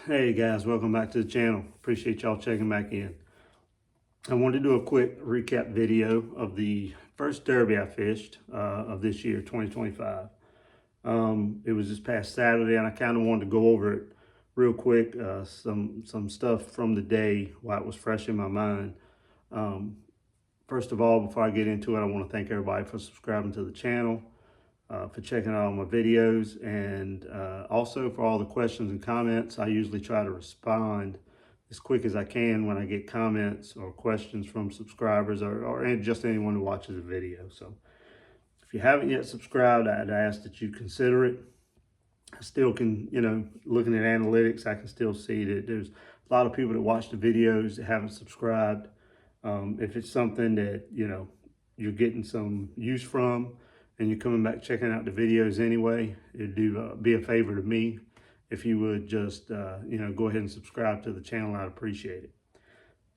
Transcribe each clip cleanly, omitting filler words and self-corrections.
Hey guys, welcome back to the channel. Appreciate y'all checking back in. I wanted to do a quick recap video of the first derby I fished of this year, 2025. It was this past Saturday, and I kind of wanted to go over it real quick. Some stuff from the day while it was fresh in my mind. Um, First of all, before I get into it, I want to thank everybody for subscribing to the channel, for checking out all my videos, and also for all the questions and comments. I usually try to respond as quick as I can when I get comments or questions from subscribers or just anyone who watches a video. So if you haven't yet subscribed, I'd ask that you consider it. I still can, looking at analytics, I can still see that there's a lot of people that watch the videos that haven't subscribed. If it's something that, you're getting some use from and you're coming back checking out the videos anyway, it'd be a favor to me if you would just, go ahead and subscribe to the channel. I'd appreciate it.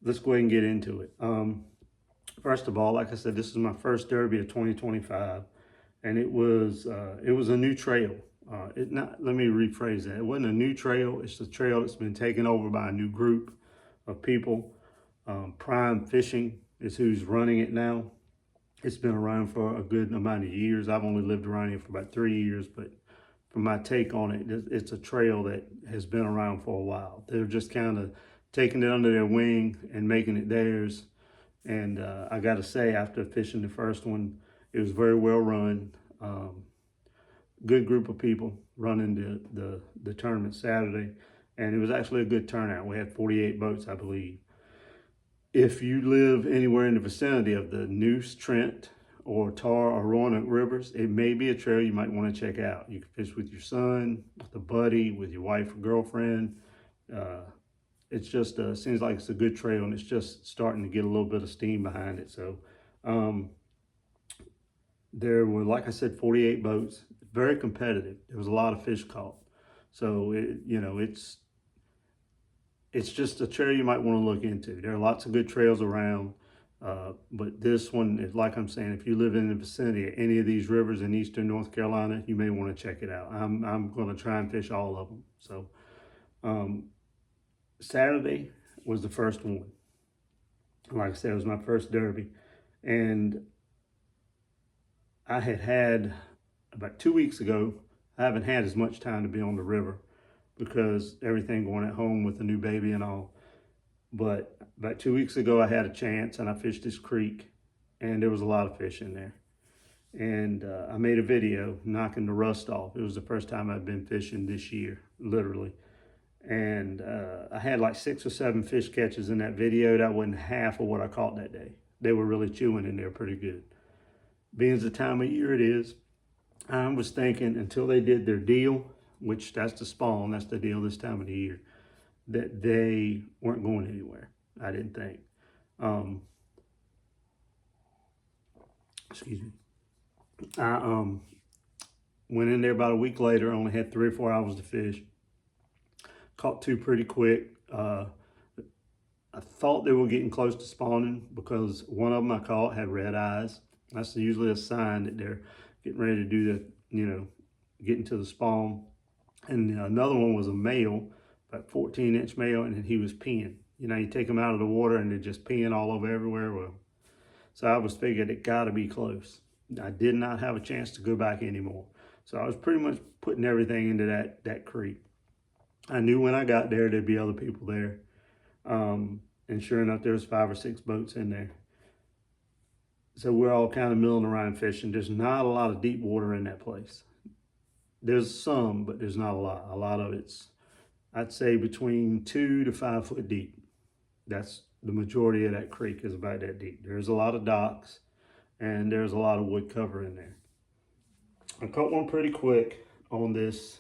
Let's go ahead and get into it. First of all, like I said, this is my first derby of 2025, and it was a new trail. Let me rephrase that. It wasn't a new trail. It's a trail that's been taken over by a new group of people. Prime Fishing is who's running it now. It's been around for a good amount of years. I've only lived around here for about 3 years, but from my take on it, it's a trail that has been around for a while. They're just kind of taking it under their wing and making it theirs. And I got to say, after fishing the first one, it was very well run. Good group of people running the tournament Saturday, and it was actually a good turnout. We had 48 boats, I believe. If you live anywhere in the vicinity of the Neuse, Trent, or Tar or Roanoke rivers, it may be a trail you might want to check out. You can fish with your son, with a buddy, with your wife or girlfriend. It's just seems like it's a good trail, and it's just starting to get a little bit of steam behind it. So there were, like I said, 48 boats. Very competitive. There was a lot of fish caught. So it's just a trail you might want to look into. There are lots of good trails around, but this one is, like I'm saying, if you live in the vicinity of any of these rivers in eastern North Carolina, you may want to check it out. I'm going to try and fish all of them. So Saturday was the first one. Like I said, it was my first derby, and I had about 2 weeks ago. I haven't had as much time to be on the river because everything going at home with the new baby and all. But about 2 weeks ago, I had a chance and I fished this creek, and there was a lot of fish in there. And I made a video knocking the rust off. It was the first time I'd been fishing this year, literally. And I had like 6 or 7 fish catches in that video. That wasn't half of what I caught that day. They were really chewing in there pretty good. Being as the time of year it is, I was thinking until they did their deal, which that's the spawn, that's the deal this time of the year, that they weren't going anywhere. I didn't think. Excuse me. I went in there about a week later, only had 3 or 4 hours to fish. Caught 2 pretty quick. I thought they were getting close to spawning because one of them I caught had red eyes. That's usually a sign that they're getting ready to do the, getting to the spawn. And another one was a male, about 14-inch male, and he was peeing. You take them out of the water and they're just peeing all over everywhere. Well, so I was figured it got to be close. I did not have a chance to go back anymore. So I was pretty much putting everything into that creek. I knew when I got there, there'd be other people there. And sure enough, there was 5 or 6 boats in there. So we're all kind of milling around fishing. There's not a lot of deep water in that place. There's some, but there's not a lot. A lot of it's, I'd say, between 2 to 5 foot deep. That's the majority of that creek is about that deep. There's a lot of docks, and there's a lot of wood cover in there. I caught one pretty quick on this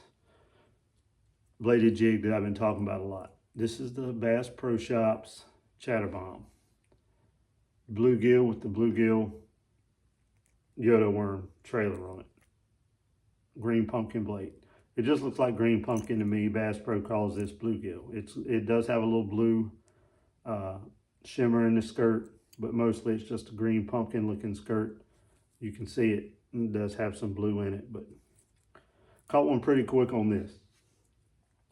bladed jig that I've been talking about a lot. This is the Bass Pro Shops Chatterbomb. Bluegill with the bluegill Yodo worm trailer on it. Green pumpkin blade. It just looks like green pumpkin to me. Bass Pro calls this bluegill. It does have a little blue shimmer in the skirt, but mostly it's just a green pumpkin looking skirt. You can see it does have some blue in it, but caught one pretty quick on this.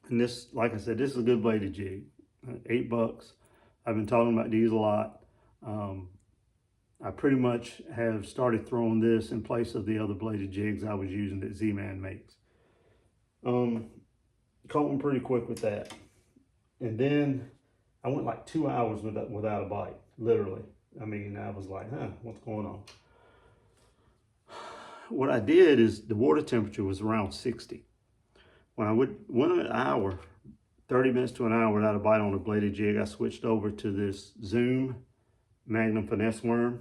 And this, like I said, this is a good bladed jig. $8. I've been talking about these a lot. I pretty much have started throwing this in place of the other bladed jigs I was using that Z-Man makes. Caught one pretty quick with that. And then I went like 2 hours without a bite, literally. I mean, I was like, what's going on? What I did is the water temperature was around 60. When I went an hour, 30 minutes to an hour without a bite on a bladed jig, I switched over to this Zoom Magnum Finesse Worm.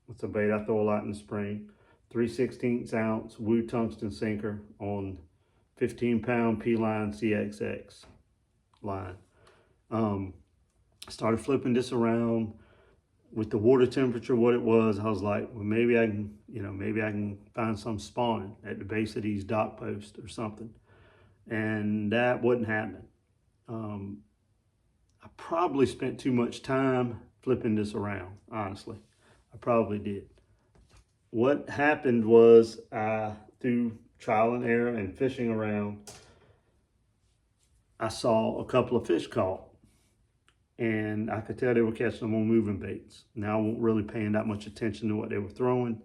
It's a bait I throw a lot in the spring. 3/16 ounce Woo tungsten sinker on 15-pound P-line CXX line. Started flipping this around. With the water temperature what it was, I was like, well, maybe I can find some spawning at the base of these dock posts or something. And that wasn't happening. I probably spent too much time flipping this around, honestly. I probably did. What happened was, through trial and error and fishing around, I saw a couple of fish caught. And I could tell they were catching them on moving baits. Now, I wasn't really paying that much attention to what they were throwing,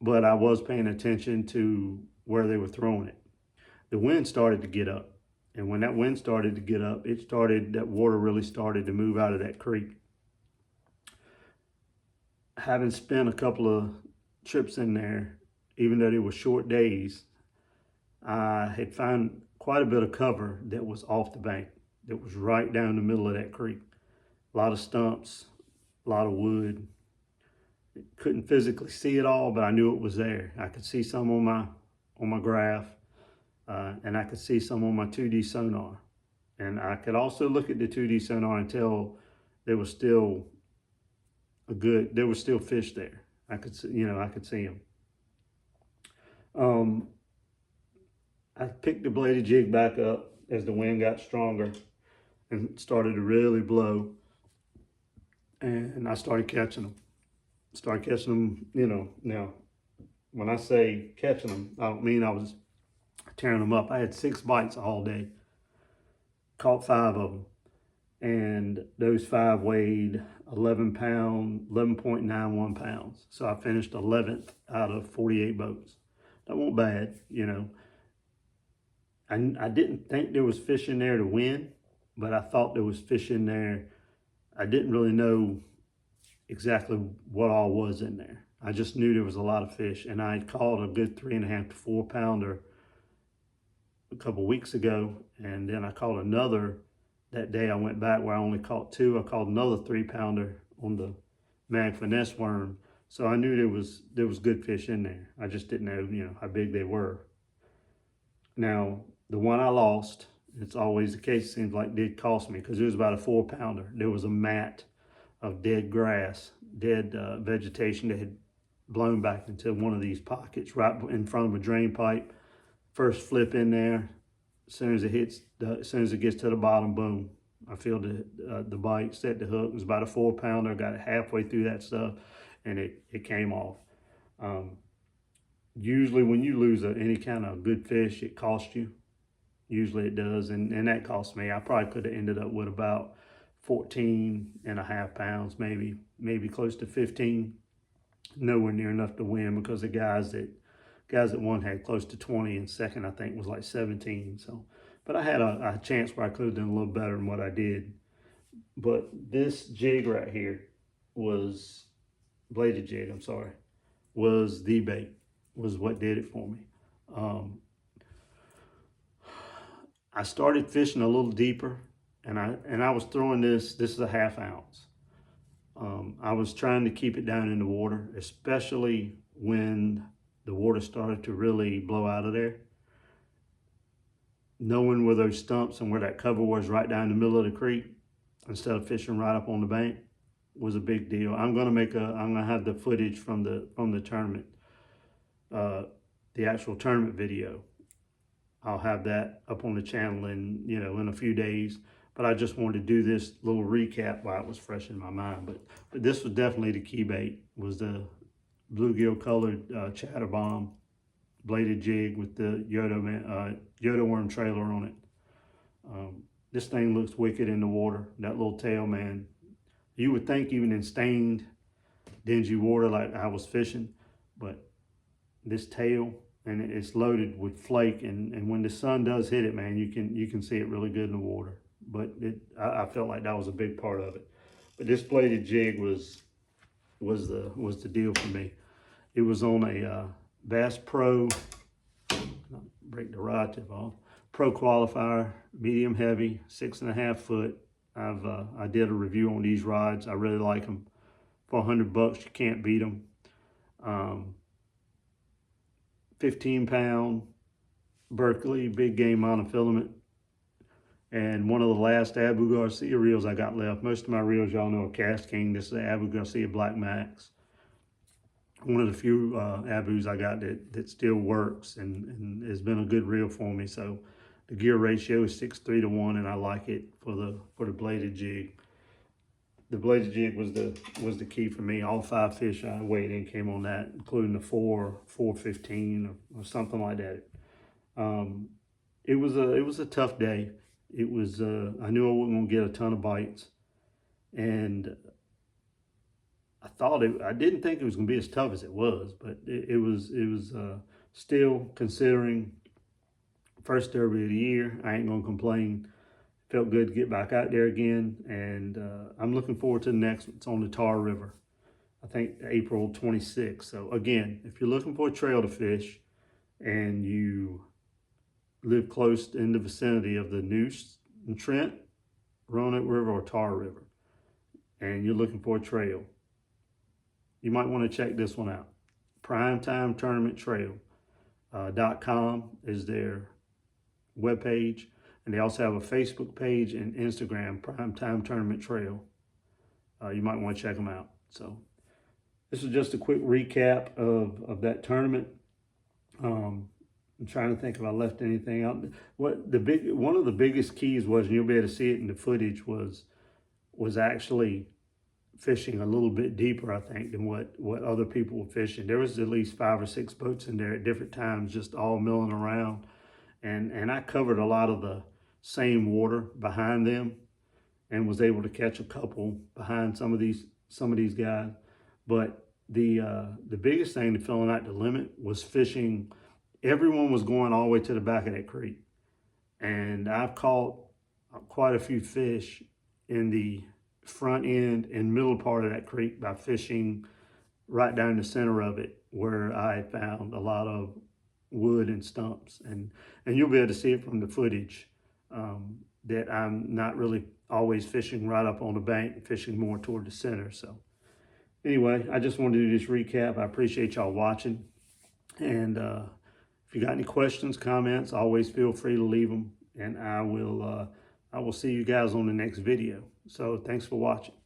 but I was paying attention to where they were throwing it. The wind started to get up. And when that wind started to get up, that water really started to move out of that creek. Having spent a couple of trips in there, even though they were short days, I had found quite a bit of cover that was off the bank, that was right down the middle of that creek. A lot of stumps, a lot of wood. Couldn't physically see it all, but I knew it was there. I could see some on my graph, and I could see some on my 2D sonar. And I could also look at the 2D sonar and tell there was still fish there. I could see them. I picked the bladed jig back up as the wind got stronger and started to really blow. And I started catching them. Now, when I say catching them, I don't mean I was tearing them up. I had 6 bites all day. Caught 5 of them. And those 5 weighed 11.91 pounds. So I finished 11th out of 48 boats. That wasn't bad, I didn't think there was fish in there to win, but I thought there was fish in there. I didn't really know exactly what all was in there. I just knew there was a lot of fish, and I had caught a good 3.5 to 4 pounder a couple weeks ago, and then I caught another that day. I went back where I only caught 2. I caught another 3 pounder on the Mag Finesse Worm, so I knew there was good fish in there. I just didn't know how big they were. Now, the one I lost, it's always the case, seems like did cost me, because it was about a 4 pounder. There was a mat of dead grass, dead vegetation that had blown back into one of these pockets right in front of a drain pipe. First flip in there, as soon as it gets to the bottom, boom, I feel the bite, set the hook. It was about a 4 pounder. Got it halfway through that stuff, and it came off. Usually when you lose any kind of good fish, it costs you. Usually it does, and that cost me. I probably could have ended up with about 14.5 pounds, maybe close to 15. Nowhere near enough to win, because the guys that won had close to 20, and second I think was like 17. So, but I had a chance where I could have done a little better than what I did. But this jig right here was bladed jig. I'm sorry, was the bait. Was what did it for me. I started fishing a little deeper, and I was throwing this is a 1/2 ounce. I was trying to keep it down in the water, especially when the water started to really blow out of there. Knowing where those stumps and where that cover was right down in the middle of the creek, instead of fishing right up on the bank, was a big deal. I'm gonna have the footage from the tournament, the actual tournament video. I'll have that up on the channel in a few days. But I just wanted to do this little recap while it was fresh in my mind. But this was definitely the key bait, was the bluegill colored chatter bomb bladed jig with the Yoda worm trailer on it. This thing looks wicked in the water. That little tail, man. You would think even in stained, dingy water like I was fishing, but this tail, and it's loaded with flake, and when the sun does hit it, man, you can see it really good in the water. But I felt like that was a big part of it. But this bladed jig was the deal for me. It was on a Bass Pro, break the rod tip off, Pro Qualifier, medium heavy, 6.5 foot. I did a review on these rods. I really like them. For $100, you can't beat them. 15-pound Berkeley big game monofilament, and one of the last Abu Garcia reels I got left. Most of my reels, y'all know, are Cast King. This is the Abu Garcia Black Max. One of the few Abus I got that still works and has been a good reel for me. So the gear ratio is 6:3 to 1, and I like it for the bladed jig. The bladed jig was the key for me. All 5 fish I weighed in came on that, including the 415 or something like that. It was a tough day. It was I knew I wasn't gonna get a ton of bites, and I didn't think it was gonna be as tough as it was, but it was still, considering first derby of the year, I ain't gonna complain. Felt good to get back out there again, and I'm looking forward to the next one. It's on the Tar River, I think April 26th. So again, if you're looking for a trail to fish and you live close in the vicinity of the Neuse and Trent, Roanoke River, or Tar River, and you're looking for a trail, you might want to check this one out. Primetime Tournament Trail.com is their webpage. And they also have a Facebook page and Instagram, Primetime Tournament Trail. You might want to check them out. So this is just a quick recap of that tournament. I'm trying to think if I left anything out. One of the biggest keys was, and you'll be able to see it in the footage, was actually fishing a little bit deeper, I think, than what other people were fishing. There was at least 5 or 6 boats in there at different times, just all milling around. And I covered a lot of the same water behind them and was able to catch a couple behind some of these guys. But the biggest thing to filling out the limit was fishing. Everyone was going all the way to the back of that creek. And I've caught quite a few fish in the front end and middle part of that creek by fishing right down the center of it, where I had found a lot of wood and stumps, and you'll be able to see it from the footage that I'm not really always fishing right up on the bank, fishing more toward the center. So anyway, I just wanted to do this recap. I appreciate y'all watching, and if you got any questions, comments, always feel free to leave them, and I will see you guys on the next video. So thanks for watching.